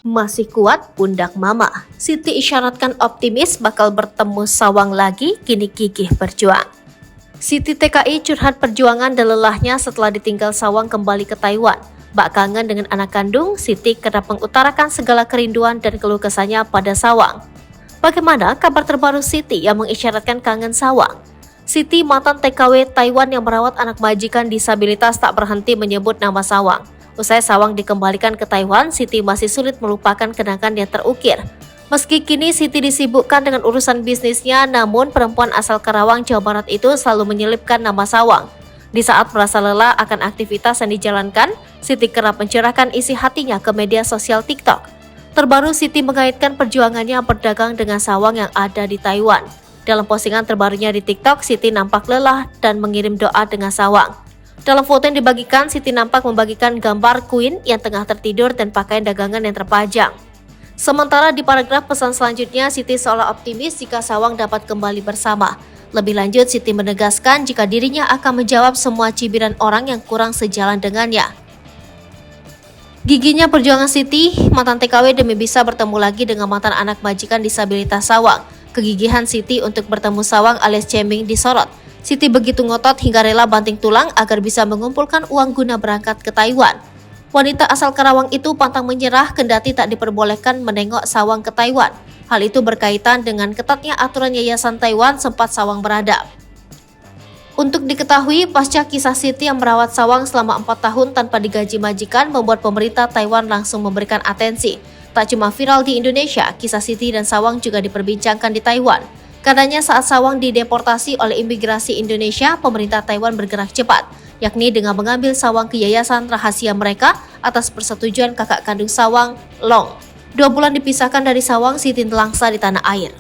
Masih kuat pundak mama. Siti isyaratkan optimis bakal bertemu Sawang lagi, kini gigih berjuang. Siti TKI curhat perjuangan dan lelahnya setelah ditinggal Sawang kembali ke Taiwan. Bak kangen dengan anak kandung, Siti kerap mengutarakan segala kerinduan dan keluh kesahnya pada Sawang. Bagaimana kabar terbaru Siti yang mengisyaratkan kangen Sawang? Siti, mantan TKW Taiwan yang merawat anak majikan disabilitas, tak berhenti menyebut nama Sawang. Usai Sawang dikembalikan ke Taiwan, Siti masih sulit melupakan kenangan yang terukir. Meski kini Siti disibukkan dengan urusan bisnisnya, namun perempuan asal Karawang, Jawa Barat itu selalu menyelipkan nama Sawang. Di saat merasa lelah akan aktivitas yang dijalankan, Siti kerap mencurahkan isi hatinya ke media sosial TikTok. Terbaru, Siti mengaitkan perjuangannya berdagang dengan Sawang yang ada di Taiwan. Dalam postingan terbarunya di TikTok, Siti nampak lelah dan mengirim doa dengan Sawang. Dalam foto yang dibagikan, Siti nampak membagikan gambar Queen yang tengah tertidur dan pakaian dagangan yang terpajang. Sementara di paragraf pesan selanjutnya, Siti seolah optimis jika Sawang dapat kembali bersama. Lebih lanjut, Siti menegaskan jika dirinya akan menjawab semua cibiran orang yang kurang sejalan dengannya. Giginya perjuangan Siti, mantan TKW demi bisa bertemu lagi dengan mantan anak majikan disabilitas Sawang. Kegigihan Siti untuk bertemu Sawang alias Ceming disorot. Siti begitu ngotot hingga rela banting tulang agar bisa mengumpulkan uang guna berangkat ke Taiwan. Wanita asal Karawang itu pantang menyerah kendati tak diperbolehkan menengok Sawang ke Taiwan. Hal itu berkaitan dengan ketatnya aturan Yayasan Taiwan sempat Sawang berada. Untuk diketahui, pasca kisah Siti yang merawat Sawang selama 4 tahun tanpa digaji majikan membuat pemerintah Taiwan langsung memberikan atensi. Tak cuma viral di Indonesia, kisah Siti dan Sawang juga diperbincangkan di Taiwan. Katanya saat Sawang dideportasi oleh imigrasi Indonesia, pemerintah Taiwan bergerak cepat, yakni dengan mengambil Sawang ke yayasan rahasia mereka atas persetujuan kakak kandung Sawang, Long. 2 bulan dipisahkan dari Sawang, Siti telangsa di tanah air.